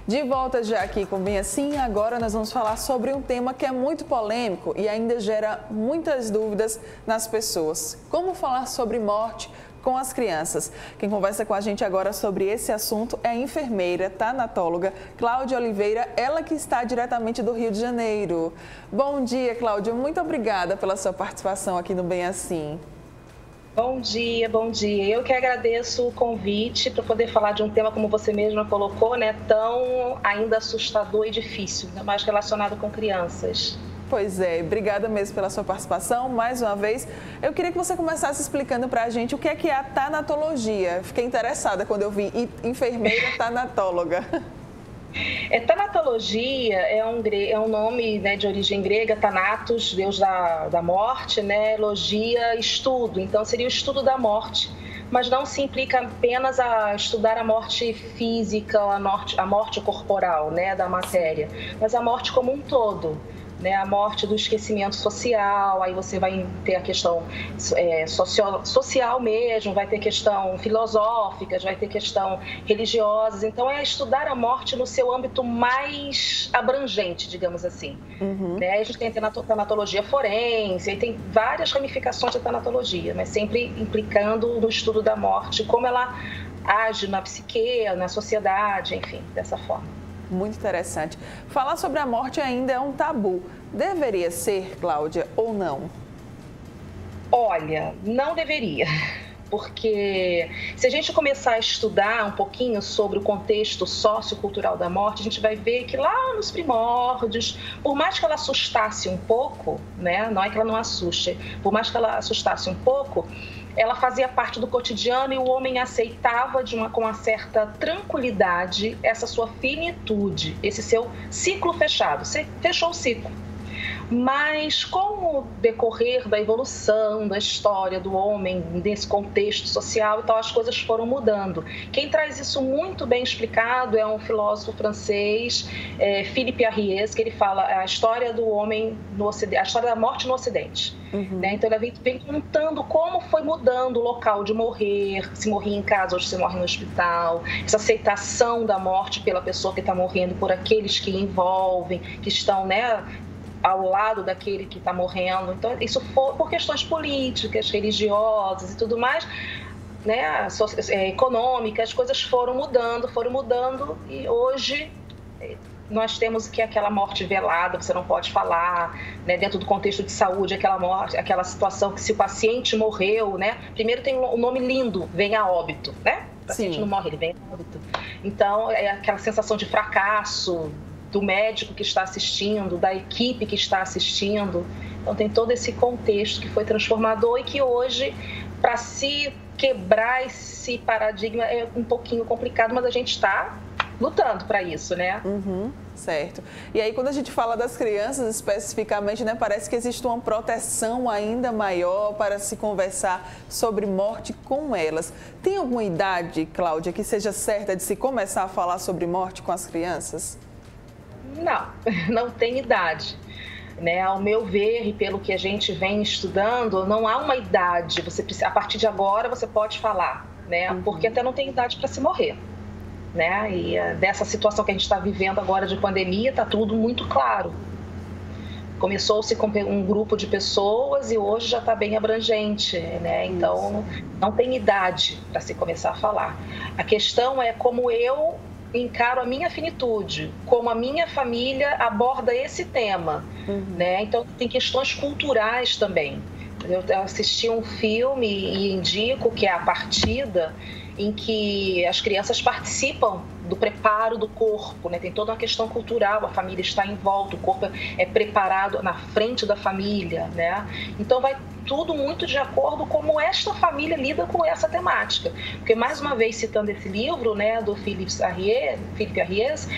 De volta já aqui com Bem Assim, agora nós vamos falar sobre um tema que é muito polêmico e ainda gera muitas dúvidas nas pessoas. Como falar sobre morte com as crianças? Quem conversa com a gente agora sobre esse assunto é a enfermeira, tanatóloga Cláudia Oliveira, ela que está diretamente do Rio de Janeiro. Bom dia, Cláudia. Muito obrigada pela sua participação aqui no Bem Assim. Bom dia, bom dia. Eu que agradeço o convite para poder falar de um tema, como você mesma colocou, né, tão ainda assustador e difícil, ainda mais relacionado com crianças. Pois é, obrigada mesmo pela sua participação. Mais uma vez, eu queria que você começasse explicando para a gente o que é a tanatologia. Fiquei interessada quando eu vi enfermeira tanatóloga. Tanatologia é um nome, né, de origem grega, Thanatos, deus da morte, né, logia, estudo. Então, seria o estudo da morte, mas não se implica apenas a estudar a morte física, a morte corporal, né, da matéria, mas a morte como um todo. Né, a morte do esquecimento social, aí você vai ter a questão social mesmo, vai ter questão filosófica, vai ter questão religiosa. Então, é estudar a morte no seu âmbito mais abrangente, digamos assim. Né? A gente tem a tanatologia forense, aí tem várias ramificações da tanatologia, mas sempre implicando no estudo da morte, como ela age na psique, na sociedade, enfim, dessa forma. Muito interessante. Falar sobre a morte ainda é um tabu. Deveria ser, Cláudia, ou não? Olha, não deveria. Porque se a gente começar a estudar um pouquinho sobre o contexto sociocultural da morte, a gente vai ver que lá nos primórdios, por mais que ela assustasse um pouco, né? Não é que ela não assuste, por mais que ela assustasse um pouco, ela fazia parte do cotidiano e o homem aceitava com uma certa tranquilidade essa sua finitude, esse seu ciclo fechado. Você fechou o ciclo. Mas com o decorrer da evolução, da história do homem, nesse contexto social, então as coisas foram mudando. Quem traz isso muito bem explicado é um filósofo francês, Philippe Arriès, que ele fala a história do homem no Ocidente, a história da morte no Ocidente. Né? Então ele vem contando como foi mudando o local de morrer, se morria em casa, hoje se morre no hospital, essa aceitação da morte pela pessoa que está morrendo, por aqueles que envolvem, que estão, né, ao lado daquele que está morrendo. Então, isso foi por questões políticas, religiosas e tudo mais, né, econômicas, as coisas foram mudando e hoje nós temos que aquela morte velada, você não pode falar, né, dentro do contexto de saúde, aquela morte, aquela situação que se o paciente morreu, né, primeiro tem um nome lindo, vem a óbito, né? O paciente não morre, ele vem a óbito. Então, é aquela sensação de fracasso do médico que está assistindo, da equipe que está assistindo. Então, tem todo esse contexto que foi transformador e que hoje, para se quebrar esse paradigma, é um pouquinho complicado, mas a gente está lutando para isso, né? Certo. E aí, quando a gente fala das crianças especificamente, né, parece que existe uma proteção ainda maior para se conversar sobre morte com elas. Tem alguma idade, Cláudia, que seja certa de se começar a falar sobre morte com as crianças? Não tem idade. Né? Ao meu ver, e pelo que a gente vem estudando, não há uma idade. A partir de agora você pode falar, né? Porque até não tem idade para se morrer. Né? E dessa situação que a gente está vivendo agora de pandemia, está tudo muito claro. Começou-se com um grupo de pessoas e hoje já está bem abrangente, né? Então, não tem idade para se começar a falar. A questão é como eu encaro a minha finitude, como a minha família aborda esse tema, né? Então, tem questões culturais também. Eu assisti um filme e indico que é A Partida, em que as crianças participam do preparo do corpo, né? Tem toda uma questão cultural, a família está em volta, o corpo é preparado na frente da família, né? Então vai tudo muito de acordo com como esta família lida com essa temática. Porque, mais uma vez, citando esse livro, né, do Philippe Arriès,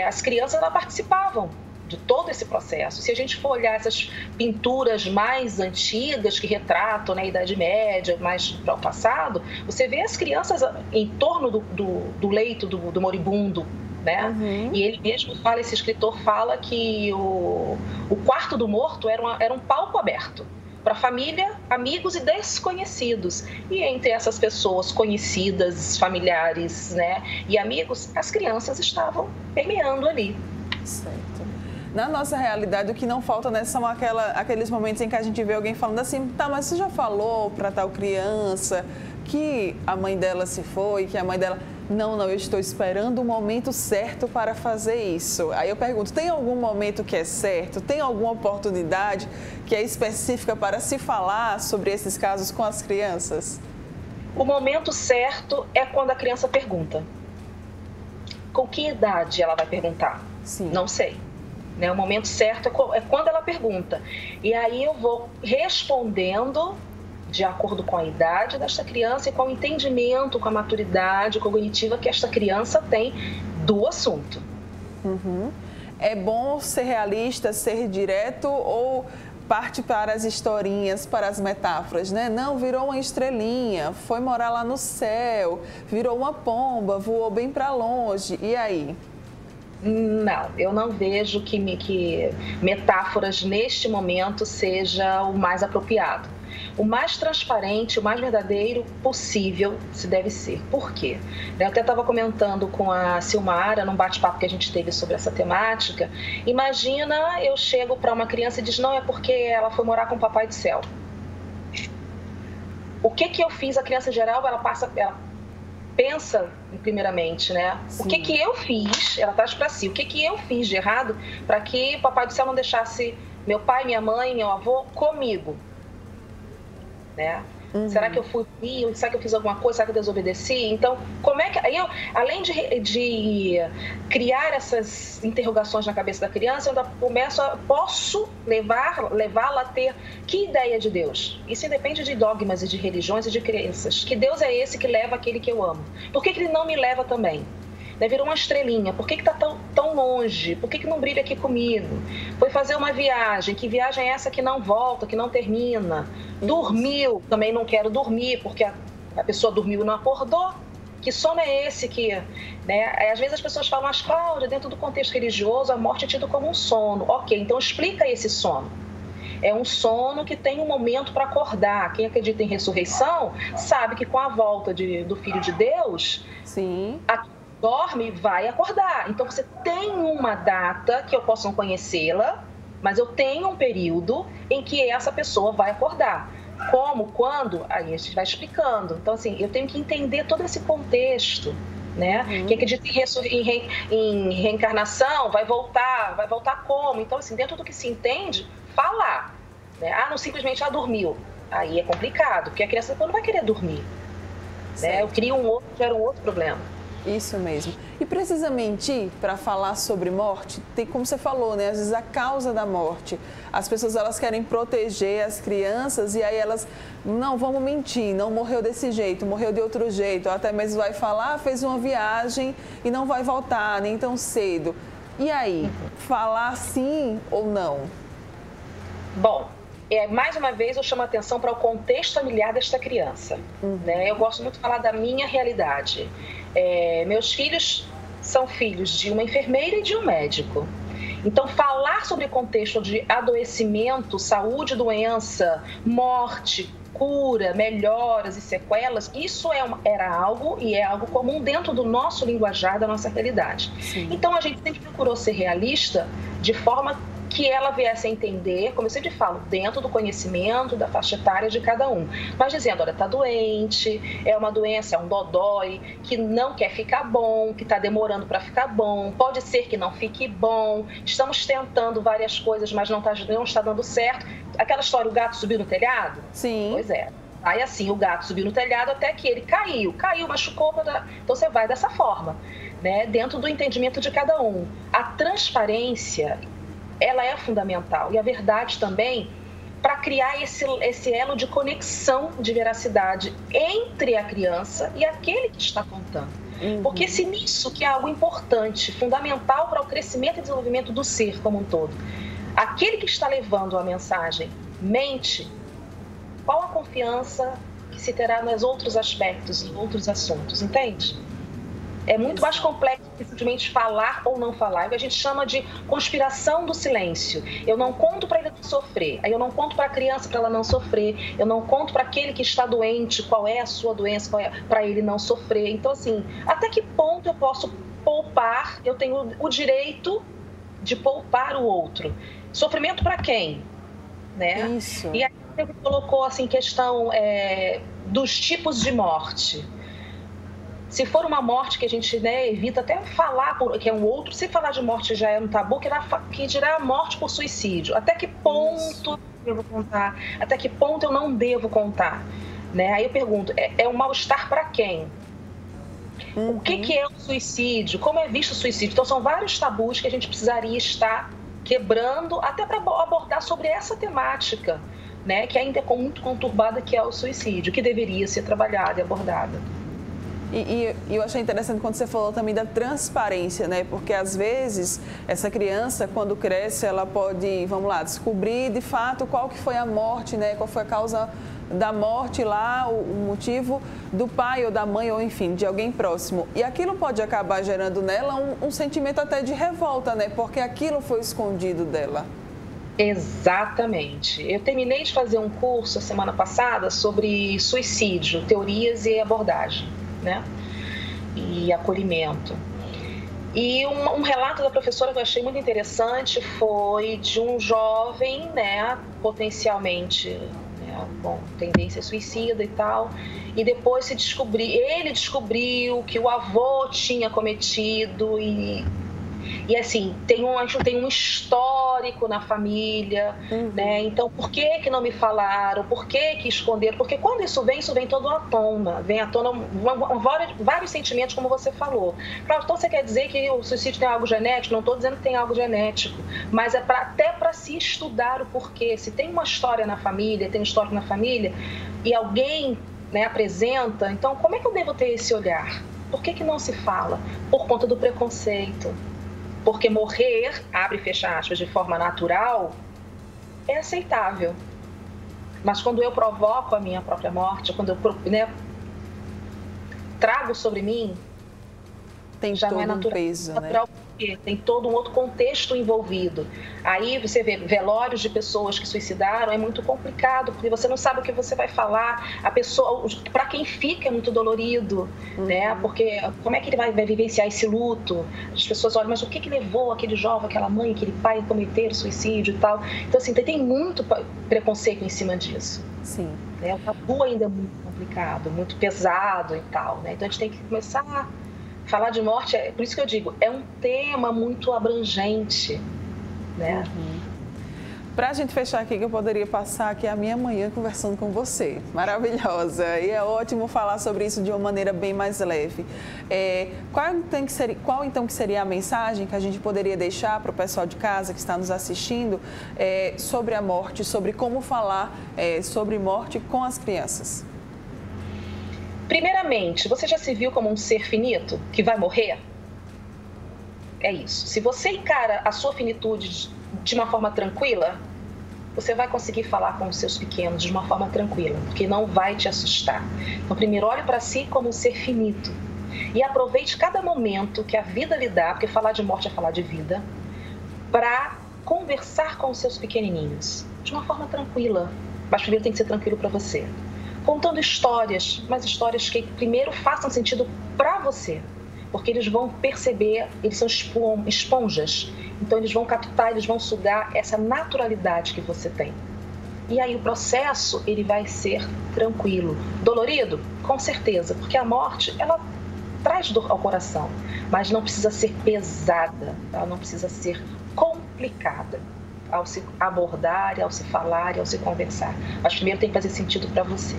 as crianças lá participavam de todo esse processo. Se a gente for olhar essas pinturas mais antigas que retratam, né, a Idade Média, mais para o passado, você vê as crianças em torno do leito do moribundo, né? E ele mesmo fala, esse escritor fala que o quarto do morto era um palco aberto. para a família, amigos e desconhecidos. E entre essas pessoas conhecidas, familiares, né, e amigos, as crianças estavam permeando ali. Certo. Na nossa realidade, o que não falta, né, são aqueles momentos em que a gente vê alguém falando assim, tá, mas você já falou para tal criança que a mãe dela se foi, que a mãe dela... Não, eu estou esperando o momento certo para fazer isso. Aí eu pergunto, tem algum momento que é certo? Tem alguma oportunidade que é específica para se falar sobre esses casos com as crianças? O momento certo é quando a criança pergunta. Com que idade ela vai perguntar? Sim. Não sei. O momento certo é quando ela pergunta. E aí eu vou respondendo de acordo com a idade desta criança e com o entendimento, com a maturidade cognitiva que esta criança tem do assunto. Uhum. É bom ser realista, ser direto ou parte para as historinhas, para as metáforas, né? Não, virou uma estrelinha, foi morar lá no céu, virou uma pomba, voou bem para longe. E aí? Não, eu não vejo que metáforas neste momento seja o mais apropriado. O mais transparente, o mais verdadeiro possível se deve ser. Por quê? Eu até estava comentando com a Silmara, num bate-papo que a gente teve sobre essa temática. Imagina eu chego para uma criança e diz, não, é porque ela foi morar com o Papai do Céu. O que eu fiz? A criança em geral, ela pensa primeiramente, né? Sim. O que eu fiz, ela traz para si, o que eu fiz de errado para que o Papai do Céu não deixasse meu pai, minha mãe, meu avô comigo, né? Uhum. Será que eu fui, será que eu fiz alguma coisa, será que eu desobedeci? Então, como é que aí eu, além de criar essas interrogações na cabeça da criança, eu ainda posso levá-la a ter que ideia de Deus? Isso independe de dogmas e de religiões e de crenças. Que Deus é esse que leva aquele que eu amo? Por que ele não me leva também? Virou uma estrelinha, por que está tão longe? Por que não brilha aqui comigo? Foi fazer uma viagem, que viagem é essa que não volta, que não termina? Dormiu, também não quero dormir, porque a pessoa dormiu e não acordou. Que sono é esse que... né? Às vezes as pessoas falam, mas Cláudia, dentro do contexto religioso, a morte é tida como um sono. Ok, então explica esse sono. É um sono que tem um momento para acordar. Quem acredita em ressurreição sabe que com a volta do Filho de Deus... Sim. Dorme, vai acordar. Então, você tem uma data que eu posso não conhecê-la, mas eu tenho um período em que essa pessoa vai acordar. Como, quando? Aí a gente vai explicando. Então, assim, eu tenho que entender todo esse contexto, né? Uhum. Quem acredita em reencarnação vai voltar como? Então, assim, dentro do que se entende, falar. Né? Não simplesmente, dormiu. Aí é complicado, porque a criança depois não vai querer dormir. Né? Eu crio gera um outro problema. Isso mesmo. E precisamente para falar sobre morte, tem como você falou, né? Às vezes a causa da morte. As pessoas elas querem proteger as crianças e aí elas, não, vamos mentir, não morreu desse jeito, morreu de outro jeito. Ou até mesmo vai falar, fez uma viagem e não vai voltar nem tão cedo. E aí, falar sim ou não? Bom, mais uma vez eu chamo a atenção para o contexto familiar desta criança. Né? Eu gosto muito de falar da minha realidade. Meus filhos são filhos de uma enfermeira e de um médico. Então, falar sobre contexto de adoecimento, saúde, doença, morte, cura, melhoras e sequelas, isso era algo e é algo comum dentro do nosso linguajar, da nossa realidade. Sim. Então, a gente sempre procurou ser realista de forma que ela viesse a entender, como eu sempre falo, dentro do conhecimento, da faixa etária de cada um. Mas dizendo, olha, está doente, é uma doença, é um dodói, que não quer ficar bom, que está demorando para ficar bom, pode ser que não fique bom, estamos tentando várias coisas, mas não está dando certo. Aquela história, o gato subiu no telhado? Sim. Pois é. Aí assim, o gato subiu no telhado até que ele caiu, machucou, então você vai dessa forma, né? Dentro do entendimento de cada um. A transparência, ela é fundamental. E a verdade também, para criar esse elo de conexão de veracidade entre a criança e aquele que está contando. Uhum. Porque se nisso, que é algo importante, fundamental para o crescimento e desenvolvimento do ser como um todo, aquele que está levando a mensagem mente, qual a confiança que se terá nos outros aspectos, em outros assuntos, entende? É muito mais complexo que simplesmente falar ou não falar. É o que a gente chama de conspiração do silêncio. Eu não conto para ele não sofrer. Aí eu não conto para a criança para ela não sofrer. Eu não conto para aquele que está doente qual é a sua doença, para ele não sofrer. Então, assim, até que ponto eu posso poupar? Eu tenho o direito de poupar o outro. Sofrimento para quem? Né? Isso. E aí você colocou assim, questão dos tipos de morte. Se for uma morte que a gente, né, evita até falar, que é um outro, se falar de morte já é um tabu, que dirá morte por suicídio. Até que ponto eu devo contar? Até que ponto eu não devo contar? Né? Aí eu pergunto, é um mal-estar para quem? O que é o suicídio? Como é visto o suicídio? Então são vários tabus que a gente precisaria estar quebrando até para abordar sobre essa temática, né, que ainda é muito conturbada, que é o suicídio, que deveria ser trabalhada e abordada. E eu achei interessante quando você falou também da transparência, né? Porque às vezes essa criança, quando cresce, ela pode, vamos lá, descobrir de fato qual que foi a morte, né? Qual foi a causa da morte lá, o motivo do pai ou da mãe, ou enfim, de alguém próximo. E aquilo pode acabar gerando nela um sentimento até de revolta, né? Porque aquilo foi escondido dela. Exatamente. Eu terminei de fazer um curso a semana passada sobre suicídio, teorias e abordagem, né? E acolhimento. E um relato da professora que eu achei muito interessante foi de um jovem, né, potencialmente, né, com tendência suicida e tal, e depois ele descobriu que o avô tinha cometido e assim, tem um histórico na família, né? Então, por que não me falaram? Por que esconderam? Porque quando isso vem todo à tona. Vem à tona vários sentimentos, como você falou. Claro, então você quer dizer que o suicídio tem algo genético? Não estou dizendo que tem algo genético, mas é até para se estudar o porquê. Se tem uma história na família, tem um histórico na família, e alguém, né, apresenta, então como é que eu devo ter esse olhar? Por que não se fala? Por conta do preconceito. Porque morrer, abre e fecha aspas, de forma natural, é aceitável. Mas quando eu provoco a minha própria morte, quando eu, né, trago sobre mim, tem já todo não é natural, um peso, natural, né? Tem todo um outro contexto envolvido. Aí você vê velórios de pessoas que suicidaram, é muito complicado, porque você não sabe o que você vai falar. A pessoa, para quem fica, é muito dolorido, né? Porque como é que ele vai vivenciar esse luto? As pessoas olham, mas o que levou aquele jovem, aquela mãe, aquele pai a cometer suicídio e tal? Então, assim, tem muito preconceito em cima disso. Sim. Né? O tabu ainda é muito complicado, muito pesado e tal, né? Então a gente tem que começar a falar de morte, por isso que eu digo, é um tema muito abrangente, né? Para a gente fechar aqui, que eu poderia passar aqui a minha manhã conversando com você. Maravilhosa. E é ótimo falar sobre isso de uma maneira bem mais leve. Qual então que seria a mensagem que a gente poderia deixar para o pessoal de casa que está nos assistindo sobre a morte, sobre como falar sobre morte com as crianças? Primeiramente, você já se viu como um ser finito, que vai morrer? É isso. Se você encara a sua finitude de uma forma tranquila, você vai conseguir falar com os seus pequenos de uma forma tranquila, porque não vai te assustar. Então, primeiro, olhe para si como um ser finito e aproveite cada momento que a vida lhe dá, porque falar de morte é falar de vida, para conversar com os seus pequenininhos de uma forma tranquila. Mas primeiro tem que ser tranquilo para você. Contando histórias, mas histórias que primeiro façam sentido para você, porque eles vão perceber, eles são esponjas, então eles vão captar, eles vão sugar essa naturalidade que você tem. E aí o processo, ele vai ser tranquilo. Dolorido? Com certeza, porque a morte, ela traz dor ao coração, mas não precisa ser pesada, ela não precisa ser complicada ao se abordar, ao se falar e ao se conversar. Mas primeiro tem que fazer sentido para você.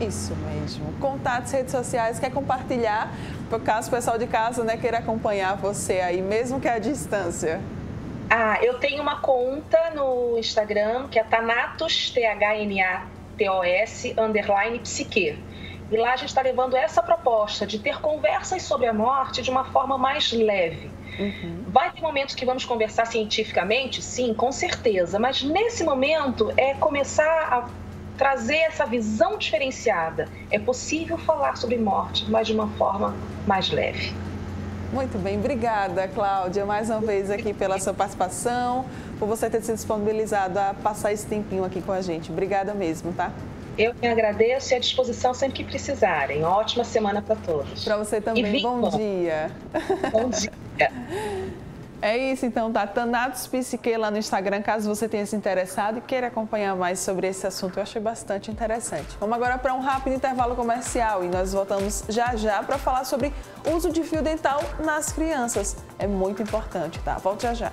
Isso mesmo. Contatos, redes sociais, quer compartilhar? Por caso o pessoal de casa, né, queira acompanhar você aí, mesmo que à distância. Eu tenho uma conta no Instagram, que é Thanatos, THNATOS, _psique. E lá a gente está levando essa proposta de ter conversas sobre a morte de uma forma mais leve. Vai ter momentos que vamos conversar cientificamente? Sim, com certeza. Mas nesse momento é começar a trazer essa visão diferenciada. É possível falar sobre morte, mas de uma forma mais leve. Muito bem, obrigada, Cláudia, mais uma vez aqui pela sua participação, por você ter se disponibilizado a passar esse tempinho aqui com a gente. Obrigada mesmo, tá? Eu que agradeço e à disposição sempre que precisarem. Ótima semana para todos. Para você também, bom dia. Bom dia. É isso, então, tá? Thanatos Psique lá no Instagram, caso você tenha se interessado e queira acompanhar mais sobre esse assunto. Eu achei bastante interessante. Vamos agora para um rápido intervalo comercial e nós voltamos já já para falar sobre o uso de fio dental nas crianças. É muito importante, tá? Volte já já.